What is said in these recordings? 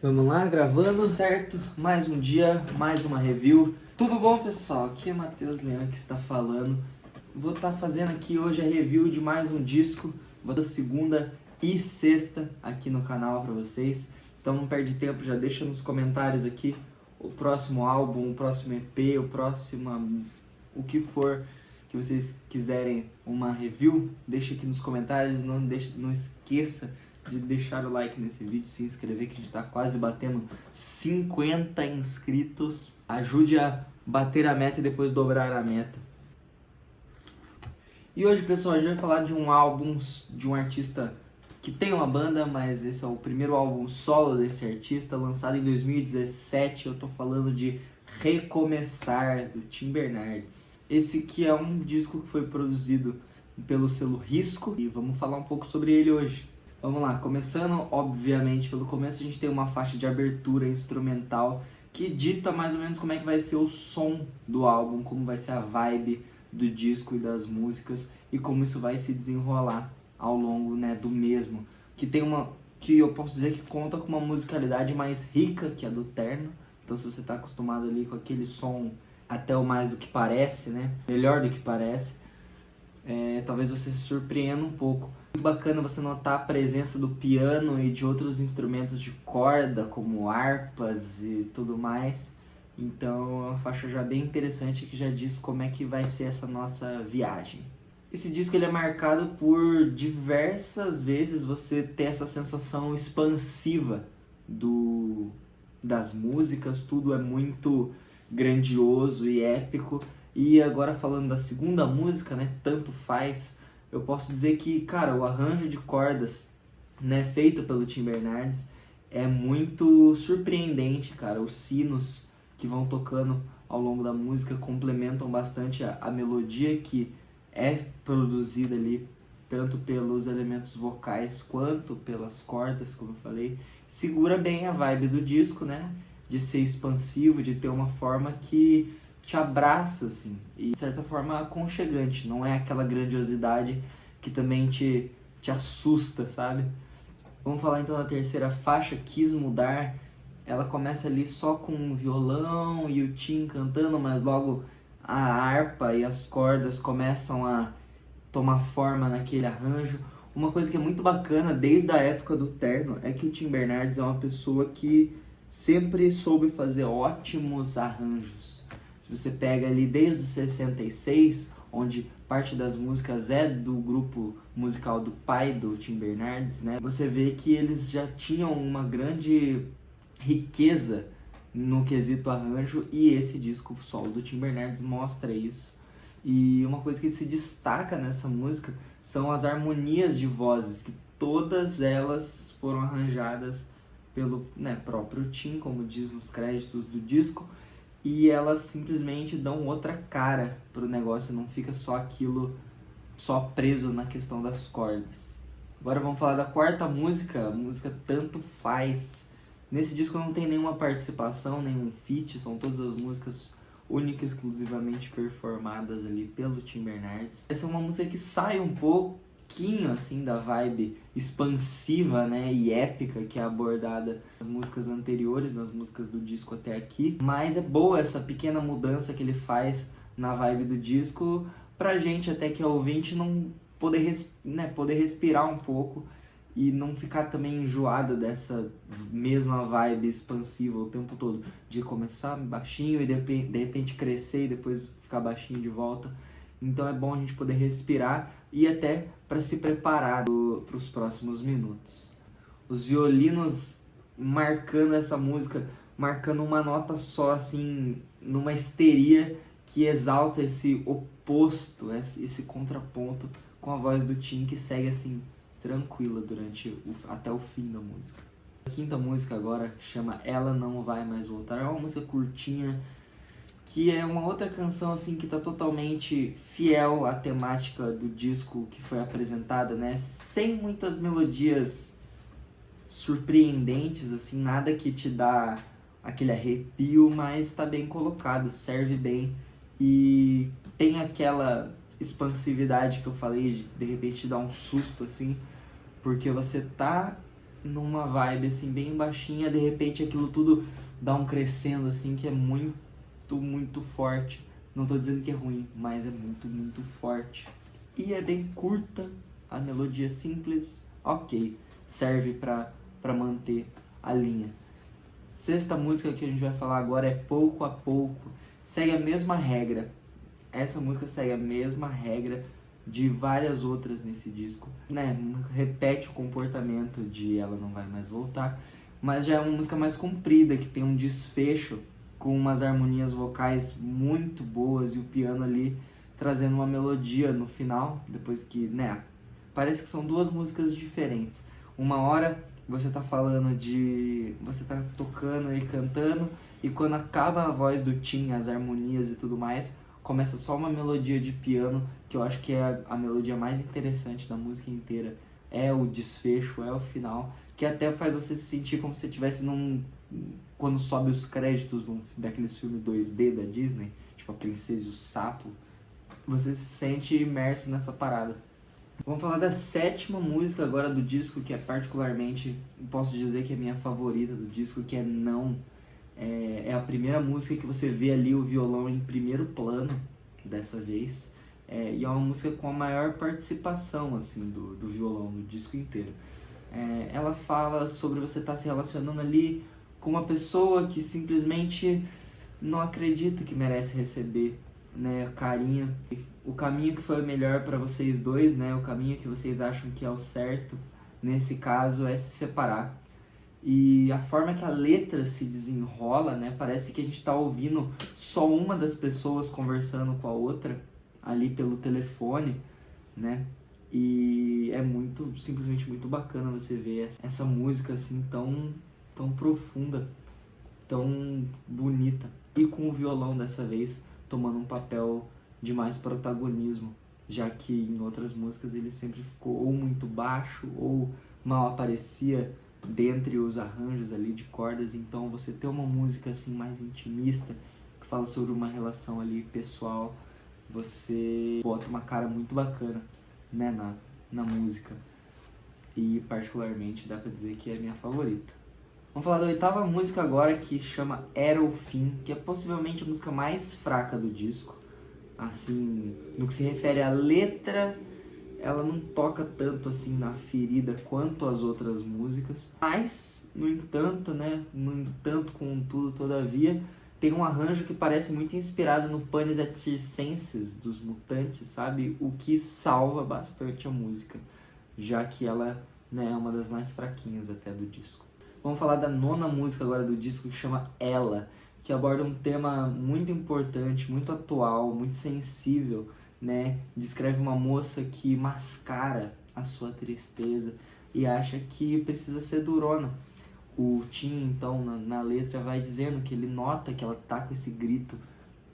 Vamos lá, gravando, certo? Mais um dia, mais uma review. Tudo bom, pessoal? Aqui é Matheus Leão que está falando. Vou estar fazendo aqui hoje a review de mais um disco. Vou dar segunda e sexta aqui no canal para vocês. Então não perde tempo, já deixa nos comentários aqui o próximo álbum, o próximo EP, o que for que vocês quiserem uma review. Deixa aqui nos comentários, não esqueça de deixar o like nesse vídeo, se inscrever, que a gente está quase batendo 50 inscritos. Ajude a bater a meta e depois dobrar a meta. E hoje, pessoal, a gente vai falar de um álbum de um artista que tem uma banda, mas esse é o primeiro álbum solo desse artista, lançado em 2017. Eu tô falando de Recomeçar, do Tim Bernardes. Esse que é um disco que foi produzido pelo selo Risco e vamos falar um pouco sobre ele hoje. Vamos lá, começando obviamente pelo começo, a gente tem uma faixa de abertura instrumental que dita mais ou menos como é que vai ser o som do álbum, como vai ser a vibe do disco e das músicas e como isso vai se desenrolar ao longo, né, do mesmo. Que eu posso dizer que conta com uma musicalidade mais rica que a do Terno. Então, se você está acostumado ali com aquele som até o mais do que parece, né, melhor do que parece, talvez você se surpreenda um pouco. Muito bacana você notar a presença do piano e de outros instrumentos de corda, como harpas e tudo mais. Então é uma faixa já bem interessante que já diz como é que vai ser essa nossa viagem. Esse disco ele é marcado por diversas vezes você ter essa sensação expansiva das músicas, tudo é muito grandioso e épico. E agora falando da segunda música, né, Tanto Faz, eu posso dizer que, cara, o arranjo de cordas, né, feito pelo Tim Bernardes é muito surpreendente, cara. Os sinos que vão tocando ao longo da música complementam bastante a melodia que é produzida ali, tanto pelos elementos vocais quanto pelas cordas, como eu falei. Segura bem a vibe do disco, né, de ser expansivo, de ter uma forma que te abraça, assim, e de certa forma aconchegante, não é aquela grandiosidade que também te assusta, sabe? Vamos falar então da terceira faixa, Quis Mudar. Ela começa ali só com um violão e o Tim cantando, mas logo a harpa e as cordas começam a tomar forma naquele arranjo. Uma coisa que é muito bacana desde a época do Terno é que o Tim Bernardes é uma pessoa que sempre soube fazer ótimos arranjos. Se você pega ali desde os 66, onde parte das músicas é do grupo musical do pai do Tim Bernardes, né? Você vê que eles já tinham uma grande riqueza no quesito arranjo e esse disco solo do Tim Bernardes mostra isso. E uma coisa que se destaca nessa música são as harmonias de vozes, que todas elas foram arranjadas pelo, né, próprio Tim, como diz nos créditos do disco. E elas simplesmente dão outra cara pro negócio, não fica só aquilo, só preso na questão das cordas. Agora vamos falar da quarta música, a música Tanto Faz. Nesse disco não tem nenhuma participação, nenhum feat, são todas as músicas únicas, exclusivamente performadas ali pelo Tim Bernardes. Essa é uma música que sai um pouquinho assim da vibe expansiva, né, e épica que é abordada nas músicas anteriores, nas músicas do disco até aqui, mas é boa essa pequena mudança que ele faz na vibe do disco pra gente até que é ouvinte não poder, poder respirar um pouco e não ficar também enjoado dessa mesma vibe expansiva o tempo todo, de começar baixinho e de repente crescer e depois ficar baixinho de volta. Então é bom a gente poder respirar e até para se preparar para os próximos minutos. Os violinos marcando essa música, marcando uma nota só, assim, numa histeria que exalta esse oposto, esse contraponto com a voz do Tim, que segue assim, tranquila até o fim da música. A quinta música agora, que chama Ela Não Vai Mais Voltar, é uma música curtinha, que é uma outra canção assim que tá totalmente fiel à temática do disco que foi apresentada, né? Sem muitas melodias surpreendentes, assim, nada que te dá aquele arrepio, mas tá bem colocado, serve bem e tem aquela expansividade que eu falei, de repente dar um susto, assim, porque você tá numa vibe assim bem baixinha, de repente aquilo tudo dá um crescendo assim que é muito forte. Não tô dizendo que é ruim, mas é muito forte. E é bem curta, a melodia simples, ok, serve pra manter a linha. Sexta música que a gente vai falar agora é Pouco a Pouco, segue a mesma regra. Essa música segue a mesma regra de várias outras nesse disco, né? Repete o comportamento de Ela Não Vai Mais Voltar, mas já é uma música mais comprida, que tem um desfecho com umas harmonias vocais muito boas e o piano ali trazendo uma melodia no final, depois que, né? Parece que são duas músicas diferentes. Uma hora você tá você tá tocando e cantando, e quando acaba a voz do Tim, as harmonias e tudo mais, começa só uma melodia de piano, que eu acho que é a melodia mais interessante da música inteira. É o desfecho, é o final, que até faz você se sentir como se estivesse quando sobe os créditos daqueles filmes 2D da Disney, tipo A Princesa e o Sapo, você se sente imerso nessa parada. Vamos falar da sétima música agora do disco, que é particularmente, posso dizer que é minha favorita do disco, que é Não. É a primeira música que você vê ali o violão em primeiro plano, dessa vez. E é uma música com a maior participação assim, do violão no disco inteiro. Ela fala sobre você estar se relacionando ali com uma pessoa que simplesmente não acredita que merece receber, né, carinho. O caminho que foi o melhor para vocês dois, né, o caminho que vocês acham que é o certo, nesse caso, é se separar. E a forma que a letra se desenrola, né, parece que a gente está ouvindo só uma das pessoas conversando com a outra ali pelo telefone, né? E é simplesmente muito bacana você ver essa música assim tão profunda, tão bonita. E com o violão dessa vez tomando um papel de mais protagonismo, já que em outras músicas ele sempre ficou ou muito baixo ou mal aparecia dentre os arranjos ali de cordas. Então você ter uma música assim mais intimista, que fala sobre uma relação ali pessoal, você bota uma cara muito bacana, né, na música. E particularmente dá pra dizer que é a minha favorita. Vamos falar da oitava música agora, que chama Era o Fim, que é possivelmente a música mais fraca do disco. Assim, no que se refere à letra, ela não toca tanto assim na ferida quanto as outras músicas. Mas, no entanto, contudo, todavia, tem um arranjo que parece muito inspirado no Panis et Circenses dos Mutantes, sabe? O que salva bastante a música, já que ela, né, é uma das mais fraquinhas até do disco. Vamos falar da nona música agora do disco, que chama Ela, que aborda um tema muito importante, muito atual, muito sensível, né? Descreve uma moça que mascara a sua tristeza e acha que precisa ser durona. O Tim, então, na letra vai dizendo que ele nota que ela tá com esse grito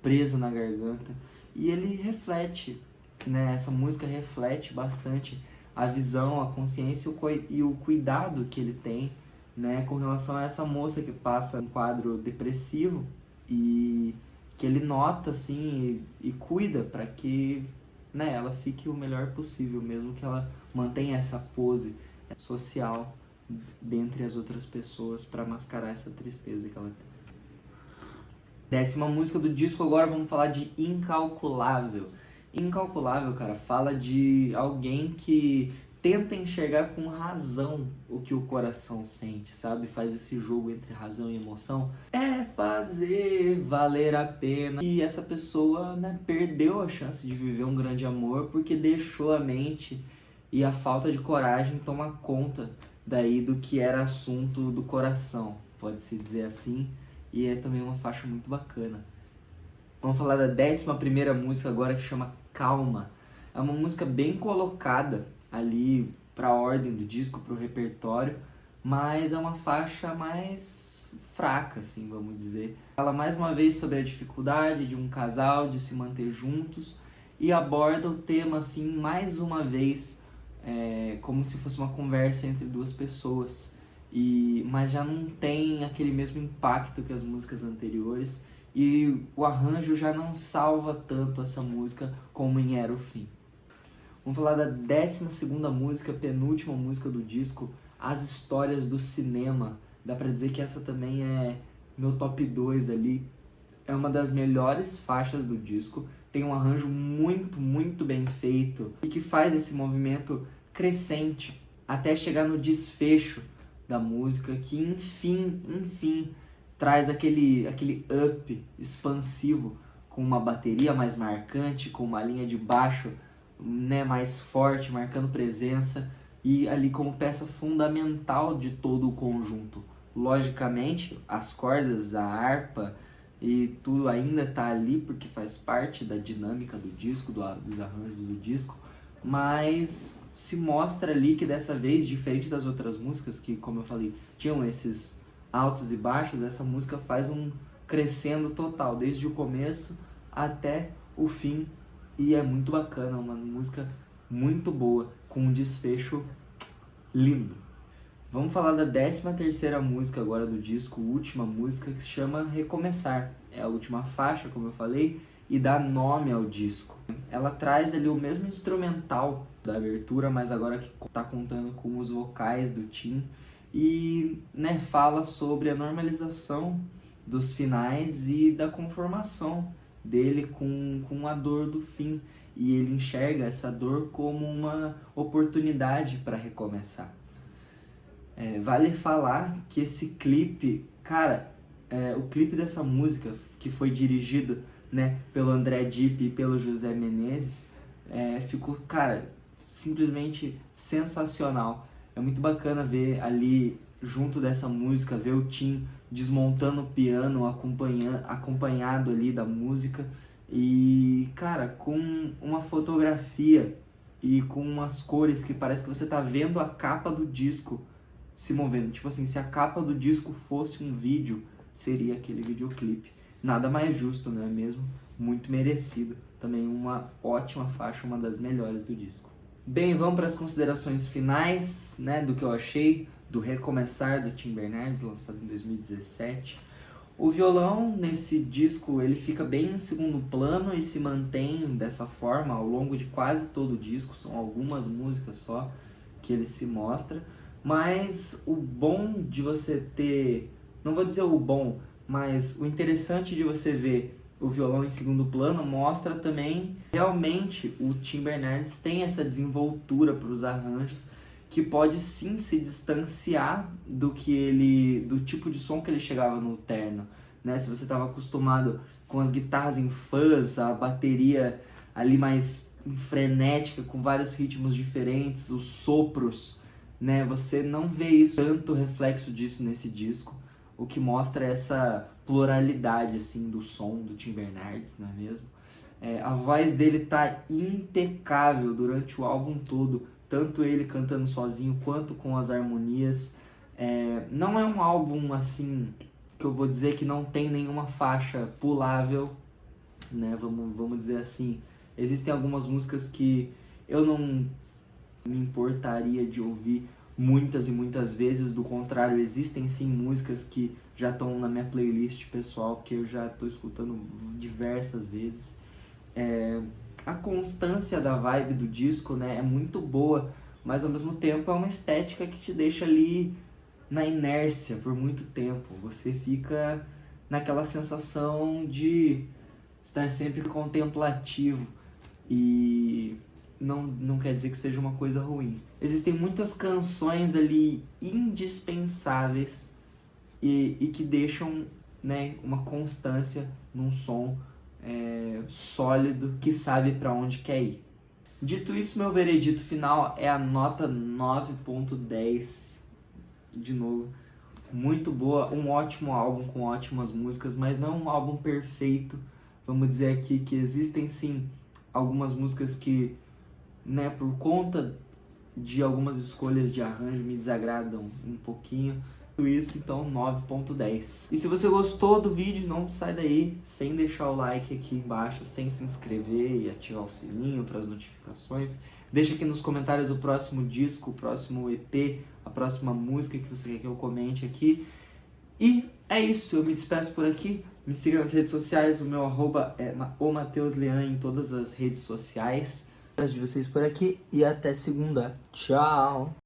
preso na garganta, e ele reflete, né? Essa música reflete bastante a visão, a consciência e o cuidado que ele tem, né, com relação a essa moça que passa um quadro depressivo, e que ele nota assim e cuida para que, né, ela fique o melhor possível, mesmo que ela mantenha essa pose social dentre as outras pessoas para mascarar essa tristeza que ela tem. Décima música do disco, agora vamos falar de Incalculável. Incalculável, cara, fala de alguém que tenta enxergar com razão o que o coração sente, sabe? Faz esse jogo entre razão e emoção. É fazer valer a pena. E essa pessoa, né, perdeu a chance de viver um grande amor porque deixou a mente e a falta de coragem tomar conta daí do que era assunto do coração, pode-se dizer assim. E é também uma faixa muito bacana. Vamos falar da 11ª música agora, que chama Calma. É uma música bem colocada ali para a ordem do disco, para o repertório, mas é uma faixa mais fraca, assim, vamos dizer. Fala mais uma vez sobre a dificuldade de um casal de se manter juntos e aborda o tema, assim, mais uma vez, como se fosse uma conversa entre duas pessoas. Mas já não tem aquele mesmo impacto que as músicas anteriores, e o arranjo já não salva tanto essa música como em Era o Fim. Vamos falar da 12ª música, penúltima música do disco, as histórias do cinema. Dá pra dizer que essa também é meu top 2 ali. É uma das melhores faixas do disco. Tem um arranjo muito, muito bem feito e que faz esse movimento crescente até chegar no desfecho da música, que enfim, traz aquele up expansivo com uma bateria mais marcante, com uma linha de baixo, né, mais forte, marcando presença e ali como peça fundamental de todo o conjunto. Logicamente, as cordas, a harpa e tudo ainda tá ali porque faz parte da dinâmica do disco, dos arranjos do disco, mas se mostra ali que dessa vez, diferente das outras músicas que, como eu falei, tinham esses altos e baixos, essa música faz um crescendo total, desde o começo até o fim, e é muito bacana, uma música muito boa, com um desfecho lindo. Vamos falar da 13ª música agora do disco, última música, que se chama Recomeçar. É a última faixa, como eu falei, e dá nome ao disco. Ela traz ali o mesmo instrumental da abertura, mas agora que está contando com os vocais do Tim, e né, fala sobre a normalização dos finais e da conformação dele com a dor do fim. E ele enxerga essa dor como uma oportunidade para recomeçar. Vale falar que esse clipe, cara, o clipe dessa música, que foi dirigido, né, pelo André Dipp e pelo José Menezes, ficou, cara, simplesmente sensacional. É muito bacana ver ali, junto dessa música, ver o Tim desmontando o piano, acompanhado ali da música, e, cara, com uma fotografia e com umas cores que parece que você tá vendo a capa do disco se movendo. Tipo assim, se a capa do disco fosse um vídeo, seria aquele videoclipe. Nada mais justo, não é mesmo? Muito merecido. Também uma ótima faixa, uma das melhores do disco. Bem, vamos para as considerações finais, né, do que eu achei do Recomeçar do Tim Bernardes, lançado em 2017. O violão nesse disco ele fica bem em segundo plano e se mantém dessa forma ao longo de quase todo o disco. São algumas músicas só que ele se mostra. Mas o bom de você ter, não vou dizer o bom, mas o interessante de você ver o violão em segundo plano mostra também realmente o Tim Bernardes tem essa desenvoltura para os arranjos que pode sim se distanciar do tipo de som que ele chegava no terno, né? Se você estava acostumado com as guitarras em fuzz, a bateria ali mais frenética com vários ritmos diferentes, os sopros, né? Você não vê isso, tanto reflexo disso nesse disco, o que mostra essa pluralidade assim do som do Tim Bernardes, não é mesmo? A voz dele tá impecável durante o álbum todo, tanto ele cantando sozinho quanto com as harmonias. Não é um álbum assim que eu vou dizer que não tem nenhuma faixa pulável, né? Vamos dizer assim. Existem algumas músicas que eu não me importaria de ouvir muitas e muitas vezes, do contrário, existem sim músicas que já estão na minha playlist pessoal, que eu já estou escutando diversas vezes. A constância da vibe do disco, né, é muito boa, mas ao mesmo tempo é uma estética que te deixa ali na inércia por muito tempo. Você fica naquela sensação de estar sempre contemplativo e não quer dizer que seja uma coisa ruim. Existem muitas canções ali indispensáveis e que deixam, né, uma constância num som sólido que sabe para onde quer ir. Dito isso, meu veredito final é a nota 9.10. De novo, muito boa, um ótimo álbum com ótimas músicas, mas não um álbum perfeito. Vamos dizer aqui que existem sim algumas músicas que, né, por conta de algumas escolhas de arranjo me desagradam um pouquinho. Tudo isso, então 9.10. E se você gostou do vídeo, não sai daí sem deixar o like aqui embaixo, sem se inscrever e ativar o sininho para as notificações. Deixa aqui nos comentários o próximo disco, o próximo EP, a próxima música que você quer que eu comente aqui. E é isso, eu me despeço por aqui. Me siga nas redes sociais, o meu arroba é @omateuslean em todas as redes sociais. De vocês por aqui e até segunda. Tchau!